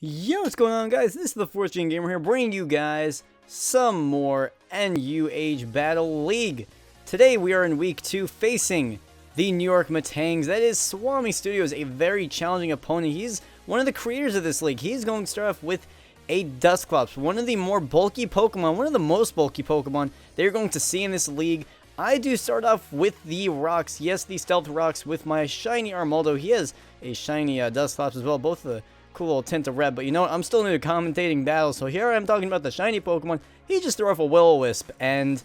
Yo, what's going on, guys? This is the 4th Gen Gamer here, bringing you guys some more NUH Battle League. Today we are in week 2 facing the New York Metangs. That is SwamiStudios, a very challenging opponent. He's one of the creators of this league. He's going to start off with a Dusclops, one of the more bulky Pokemon, one of the most bulky Pokemon that you're going to see in this league. I do start off with the rocks, yes, the Stealth Rocks with my shiny Armaldo. He has a shiny Dusclops as well, both the cool little tint of red, but you know what, I'm still new to commentating battles, so here I'm talking about the shiny Pokemon. He just threw off a Will-O-Wisp, and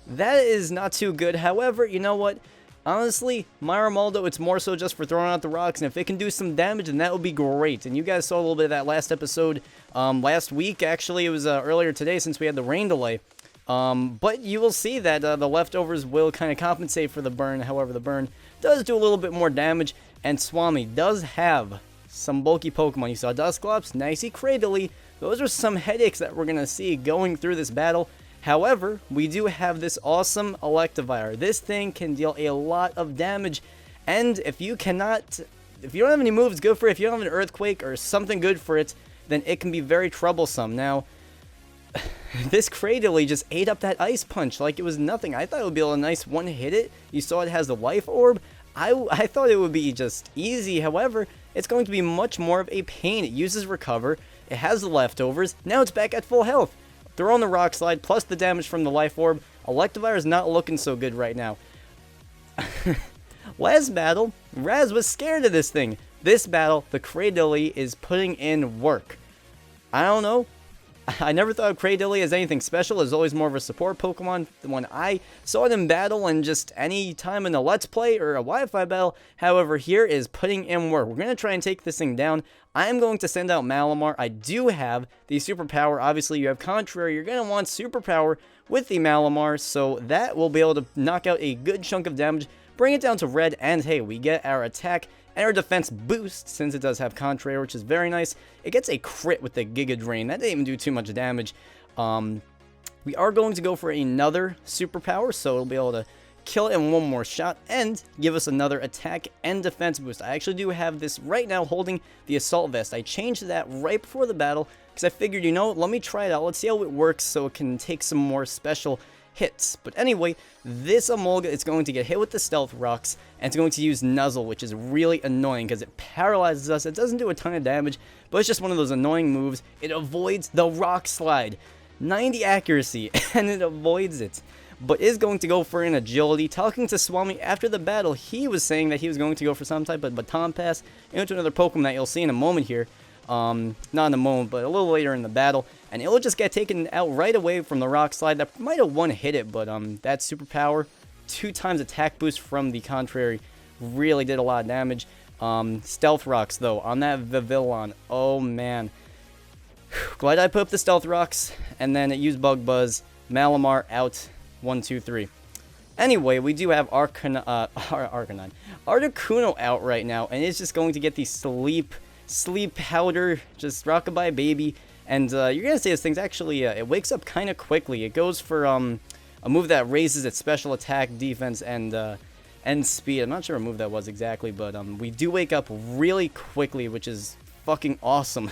that is not too good. However, you know what, honestly, my Armaldo, it's more so just for throwing out the rocks, and if it can do some damage, then that would be great. And you guys saw a little bit of that last episode, last week, actually. It was earlier today since we had the rain delay. But you will see that the leftovers will kind of compensate for the burn. However, the burn does do a little bit more damage, and Swami does have some bulky Pokemon. You saw Dusclops, Nicey, Cradily. Those are some headaches that we're going to see going through this battle. However, we do have this awesome Electivire. This thing can deal a lot of damage, and if you don't have any moves good for it, if you don't have an Earthquake or something good for it, then it can be very troublesome. Now, this Cradily just ate up that Ice Punch like it was nothing. I thought it would be a nice one-hit it. You saw it has the Life Orb. I thought it would be just easy. However, it's going to be much more of a pain. It uses Recover. It has the leftovers. Now it's back at full health. Throw on the Rock Slide plus the damage from the Life Orb. Electivire is not looking so good right now. Last battle, Raz was scared of this thing. This battle, the Cradily is putting in work. I don't know. I never thought of Cradily as anything special. It's always more of a support Pokemon. When I saw it in battle and just any time in a Let's Play or a Wi-Fi battle, however, here is putting in work. We're going to try and take this thing down. I am going to send out Malamar. I do have the Superpower. Obviously, you have Contrary. You're going to want Superpower with the Malamar, so that will be able to knock out a good chunk of damage, bring it down to red, and hey, we get our attack and our defense boost, since it does have Contrary, which is very nice. It gets a crit with the Giga Drain. That didn't even do too much damage. We are going to go for another Superpower, so it'll be able to kill it in one more shot and give us another attack and defense boost. I actually do have this right now holding the Assault Vest. I changed that right before the battle because I figured, you know, let me try it out. Let's see how it works so it can take some more special hits. But anyway, this Emolga is going to get hit with the Stealth Rocks, and it's going to use Nuzzle, which is really annoying because it paralyzes us. It doesn't do a ton of damage, but it's just one of those annoying moves. It avoids the Rock Slide. 90 accuracy, and it avoids it, but is going to go for an Agility. Talking to Swami after the battle, he was saying that he was going to go for some type of Baton Pass into another Pokemon that you'll see in a moment here. Not in a moment, but a little later in the battle, and it will just get taken out right away from the Rock Slide. That might have one-hit it, but that Superpower, 2 times attack boost from the Contrary, really did a lot of damage. Stealth Rocks, though, on that Vivillon, oh man. Glad I put up the Stealth Rocks, and then it used Bug Buzz. Malamar out, 1, 2, 3. Anyway, we do have Articuno out right now, and it's just going to get the Sleep Powder, just Rockabye Baby, and you're gonna say this thing's actually it wakes up kind of quickly. It goes for a move that raises its special attack, defense, and speed. I'm not sure what move that was exactly, but we do wake up really quickly, which is fucking awesome.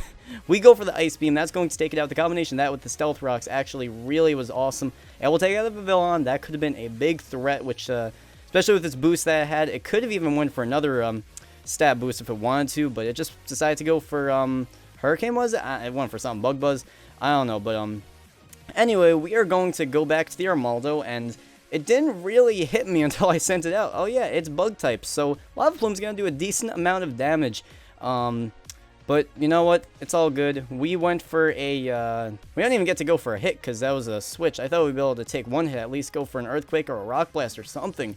We go for the Ice Beam. That's going to take it out. The combination of that with the Stealth Rocks actually really was awesome. And we'll take out the Pavilion. That could have been a big threat, which especially with this boost that it had, it could have even went for another stat boost if it wanted to, but it just decided to go for Hurricane, was it? It went for something, Bug Buzz, I don't know, but anyway, we are going to go back to the Armaldo, and it didn't really hit me until I sent it out. Oh yeah, it's Bug type, so Lava Plume's gonna do a decent amount of damage, but you know what, it's all good. We went for a we don't even get to go for a hit because that was a switch. I thought we'd be able to take one hit, at least go for an Earthquake or a Rock Blast or something.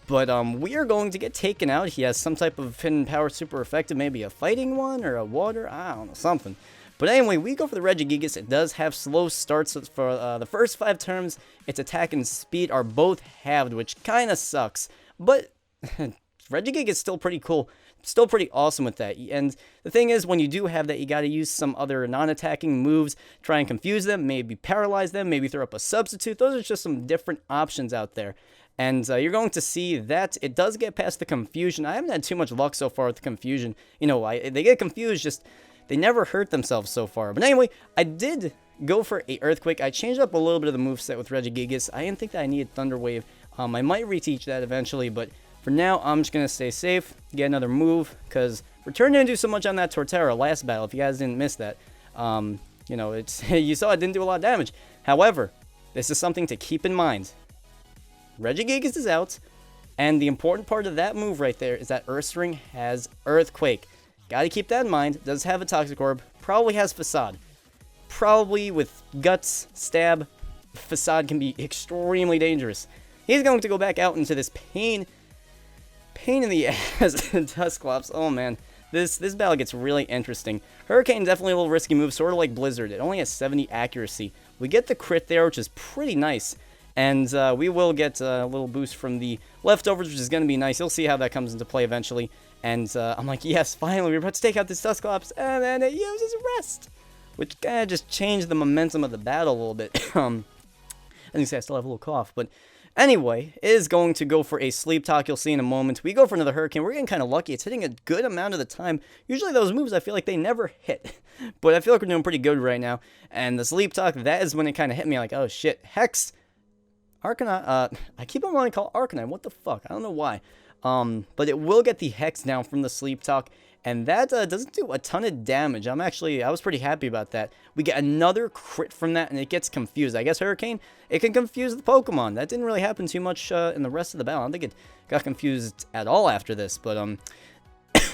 But we are going to get taken out. He has some type of hidden power super effective, maybe a fighting one or a water, I don't know, something. But anyway, we go for the Regigigas. It does have slow starts for the first 5 turns. Its attack and speed are both halved, which kind of sucks. But Regigigas is still pretty cool. Still pretty awesome with that. And the thing is, when you do have that, you got to use some other non-attacking moves, try and confuse them, maybe paralyze them, maybe throw up a substitute. Those are just some different options out there. And you're going to see that it does get past the confusion. I haven't had too much luck so far with the confusion. You know, they get confused just they never hurt themselves so far. But anyway, I did go for a Earthquake. I changed up a little bit of the moveset with Regigigas. I didn't think that I needed Thunder Wave. I might reteach that eventually, but for now, I'm just going to stay safe, get another move, because Return didn't do so much on that Torterra last battle, if you guys didn't miss that. You know, you saw it didn't do a lot of damage. However, this is something to keep in mind. Regigigas is out, and the important part of that move right there is that Ursaring has Earthquake. Gotta keep that in mind. Does have a Toxic Orb, probably has Facade. Probably with Guts, Stab, Facade can be extremely dangerous. He's going to go back out into this pain in the ass Dusclops. Oh man, this battle gets really interesting. Hurricane, definitely a little risky move, sort of like Blizzard. It only has 70 accuracy. We get the crit there, which is pretty nice. And we will get a little boost from the leftovers, which is going to be nice. You'll see how that comes into play eventually. And I'm like, yes, finally, we're about to take out this Dusclops. And then it uses Rest, which kind of just changed the momentum of the battle a little bit. As you say, I still have a little cough, but anyway, it is going to go for a Sleep Talk. You'll see in a moment. We go for another Hurricane. We're getting kind of lucky. It's hitting a good amount of the time. Usually those moves, I feel like they never hit. But I feel like we're doing pretty good right now. And the Sleep Talk, that is when it kind of hit me like, oh shit, Hex, Arcanine, I keep on wanting to call it Arcanine. What the fuck? I don't know why. But it will get the Hex down from the Sleep Talk. And that doesn't do a ton of damage. I was pretty happy about that. We get another crit from that, and it gets confused. I guess Hurricane, it can confuse the Pokemon. That didn't really happen too much in the rest of the battle. I don't think it got confused at all after this. But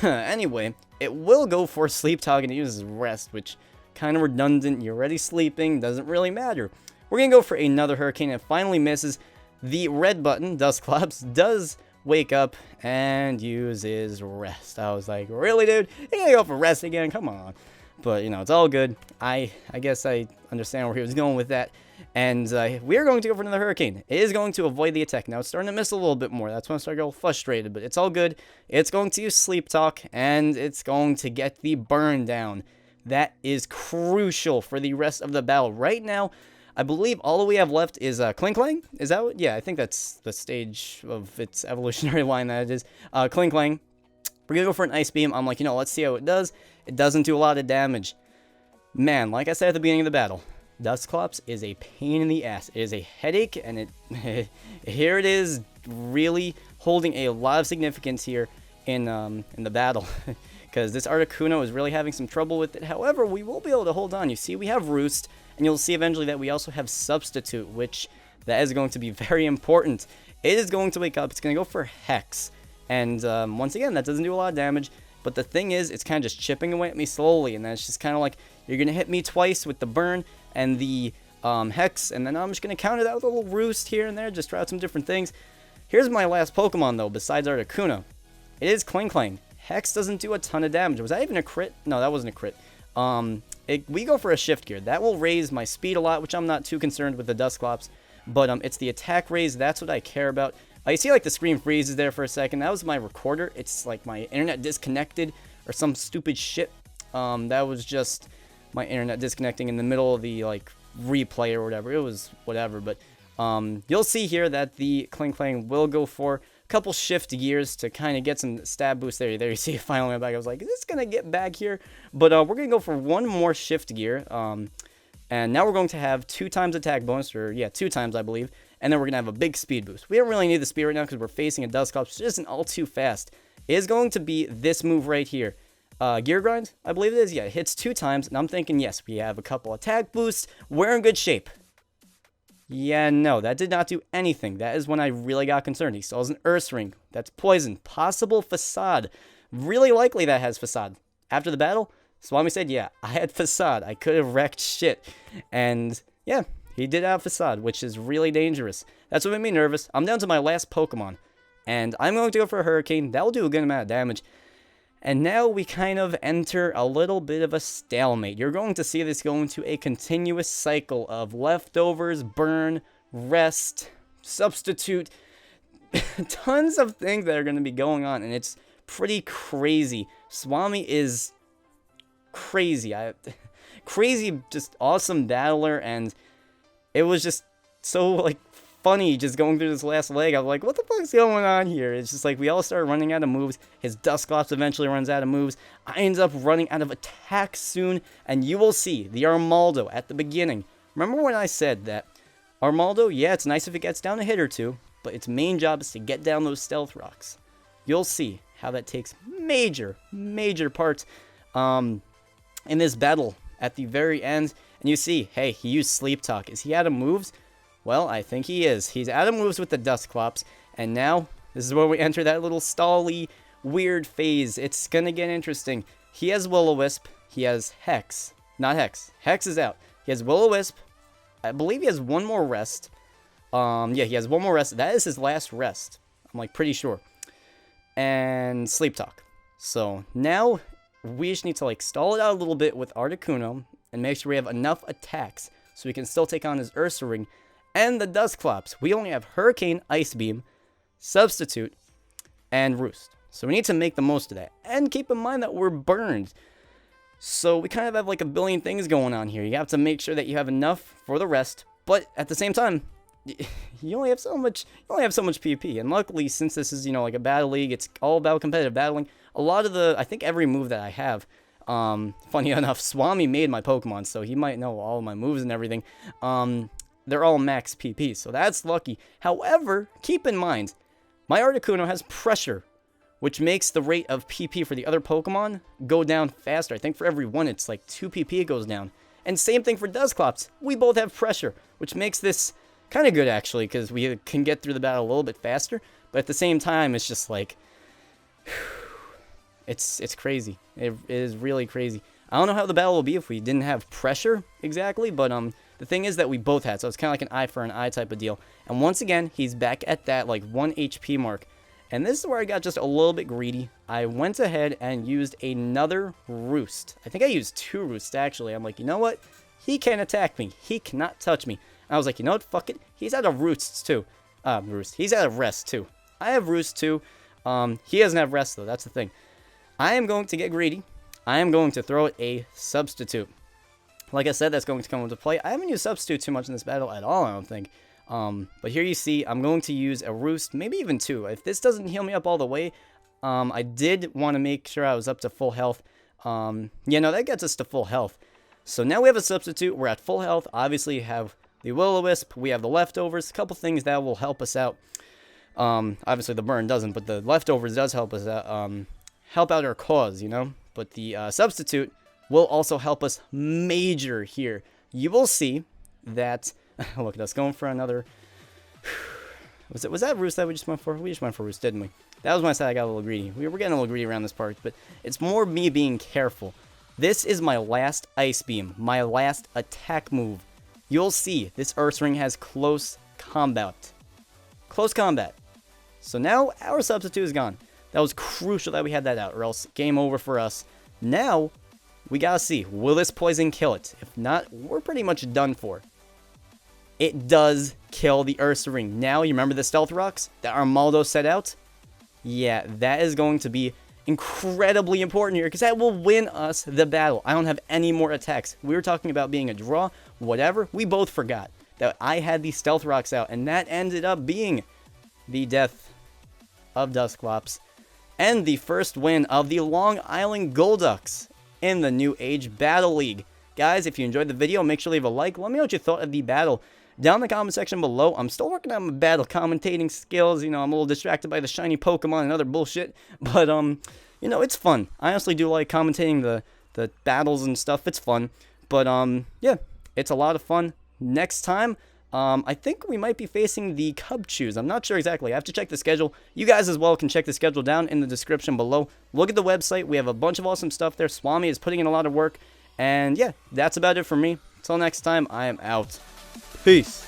anyway, it will go for Sleep Talk, and it uses Rest, which kind of redundant. You're already sleeping. Doesn't really matter. We're going to go for another Hurricane. It finally misses. The red button, Dusclops, does wake up and uses Rest. I was like, really, dude? You gotta go for Rest again? Come on. But, you know, it's all good. I guess I understand where he was going with that. And we're going to go for another Hurricane. It is going to avoid the attack. Now, it's starting to miss a little bit more. That's when I start getting frustrated. But it's all good. It's going to use Sleep Talk, and it's going to get the burn down. That is crucial for the rest of the battle. Right now, I believe all we have left is Klinklang. Is that what? Yeah, I think that's the stage of its evolutionary line that it is. Klinklang. We're going to go for an Ice Beam. I'm like, you know, let's see how it does. It doesn't do a lot of damage. Man, like I said at the beginning of the battle, Dusclops is a pain in the ass. It is a headache, and it here it is really holding a lot of significance here in the battle. Because this Articuno is really having some trouble with it. However, we will be able to hold on. You see, we have Roost. And you'll see eventually that we also have Substitute, which that is going to be very important. It is going to wake up. It's going to go for Hex. And once again, that doesn't do a lot of damage. But the thing is, it's kind of just chipping away at me slowly. And then it's just kind of like, you're going to hit me twice with the Burn and the Hex. And then I'm just going to counter that with a little Roost here and there. Just try out some different things. Here's my last Pokemon, though, besides Articuno. It is Klinklang. Hex doesn't do a ton of damage. Was that even a crit? No, that wasn't a crit. We go for a Shift Gear. That will raise my speed a lot, which I'm not too concerned with the Dusclops. But it's the attack raise. That's what I care about. You see, like, the screen freezes there for a second. That was my recorder. It's like my internet disconnected or some stupid shit. That was just my internet disconnecting in the middle of the, like, replay or whatever. It was whatever. But you'll see here that the Klinklang will go for couple Shift Gears to kind of get some stab boost there. There you see it finally went back. I was like, is this gonna get back here? But we're gonna go for one more Shift Gear, and now we're going to have 2 times attack bonus, or yeah, 2 times I believe, and then we're gonna have a big speed boost. We don't really need the speed right now because we're facing a Dusclops, which isn't all too fast. It is going to be this move right here, Gear Grind, I believe it is. Yeah, it hits 2 times, and I'm thinking, yes, we have a couple attack boosts. We're in good shape. Yeah, no, that did not do anything. That is when I really got concerned. He still has an Ursaring. That's poison. Possible Facade. Really likely that has Facade. After the battle, Swami said, yeah, I had Facade. I could have wrecked shit. And, yeah, he did have Facade, which is really dangerous. That's what made me nervous. I'm down to my last Pokemon. And I'm going to go for a Hurricane. That will do a good amount of damage. And now we kind of enter a little bit of a stalemate. You're going to see this go into a continuous cycle of leftovers, burn, rest, substitute. Tons of things that are going to be going on, and it's pretty crazy. Swami is crazy. Crazy, just awesome battler, and it was just so, like, funny just going through this last leg. I'm like, what the fuck's going on here? It's just like we all start running out of moves. His Dusclops eventually runs out of moves. I ends up running out of attacks soon, and you will see the Armaldo at the beginning. Remember when I said that Armaldo, yeah, it's nice if it gets down a hit or two, but its main job is to get down those stealth rocks. You'll see how that takes major parts in this battle at the very end. And you see, hey, he used Sleep Talk. Is he out of moves? Well, I think he is. He's out of moves with the Dusclops. And now, this is where we enter that little stally, weird phase. It's going to get interesting. He has Will-O-Wisp. He has Hex. Not Hex. Hex is out. He has Will-O-Wisp. I believe he has one more rest. Yeah, he has one more rest. That is his last rest. I'm like pretty sure. And Sleep Talk. So now we just need to like stall it out a little bit with Articuno and make sure we have enough attacks so we can still take on his Ursaring and the Dusclops. We only have Hurricane, Ice Beam, Substitute, and Roost. So we need to make the most of that. And keep in mind that we're burned. So we kind of have like a billion things going on here. You have to make sure that you have enough for the rest, but at the same time, you only have so much PvP. And luckily, since this is, you know, like a battle league, it's all about competitive battling. A lot of I think every move that I have, funny enough, Swami made my Pokemon, so he might know all of my moves and everything. They're all max PP, so that's lucky. However, keep in mind, my Articuno has Pressure, which makes the rate of PP for the other Pokemon go down faster. I think for every one, it's like 2 PP it goes down. And same thing for Dusclops. We both have Pressure, which makes this kind of good, actually, because we can get through the battle a little bit faster. But at the same time, it's just like, it's crazy. It is really crazy. I don't know how the battle will be if we didn't have Pressure exactly, but the thing is that we both had, so it's kind of like an eye for an eye type of deal. And once again, he's back at that like 1 HP mark. And this is where I got just a little bit greedy. I went ahead and used another Roost. I think I used 2 Roosts, actually. I'm like, you know what? He can't attack me. He cannot touch me. And I was like, you know what? Fuck it. He's out of Roosts, too. He's out of Rest, too. I have Roost, too. He doesn't have Rest, though. That's the thing. I am going to get greedy. I am going to throw a Substitute. Like I said, that's going to come into play. I haven't used Substitute too much in this battle at all, I don't think. But here you see, I'm going to use a Roost, maybe even 2. If this doesn't heal me up all the way, I did want to make sure I was up to full health. Yeah, no, that gets us to full health. So now we have a Substitute. We're at full health. Obviously, you have the Will-O-Wisp. We have the Leftovers. A couple things that will help us out. Obviously, the burn doesn't, but the Leftovers does help us out. Help out our cause, you know? But the Substitute will also help us major here. You will see that... Look at us going for another... Was that Roost that we just went for? We just went for Roost, didn't we? That was when I said I got a little greedy. We were getting a little greedy around this part, but it's more me being careful. This is my last Ice Beam, my last attack move. You'll see this Ursaring has Close Combat. Close Combat. So now our Substitute is gone. That was crucial that we had that out, or else game over for us. Now, we gotta see, will this poison kill it? If not, we're pretty much done for. It does kill the Ursaring. Now, you remember the Stealth Rocks that Armaldo set out? Yeah, that is going to be incredibly important here, because that will win us the battle. I don't have any more attacks. We were talking about being a draw, whatever. We both forgot that I had these Stealth Rocks out, and that ended up being the death of Dusclops and the first win of the Long Island Golducks in the New Age Battle League. Guys, if you enjoyed the video, make sure to leave a like. Let me know what you thought of the battle down in the comment section below. I'm still working on my battle commentating skills. You know, I'm a little distracted by the shiny Pokemon and other bullshit. But, you know, it's fun. I honestly do like commentating the battles and stuff. It's fun. But, yeah, it's a lot of fun. Next time, I think we might be facing the Cubchoo's. I'm not sure exactly. I have to check the schedule. You guys as well can check the schedule down in the description below. Look at the website. We have a bunch of awesome stuff there. Swami is putting in a lot of work. And yeah, that's about it for me. Until next time, I am out. Peace.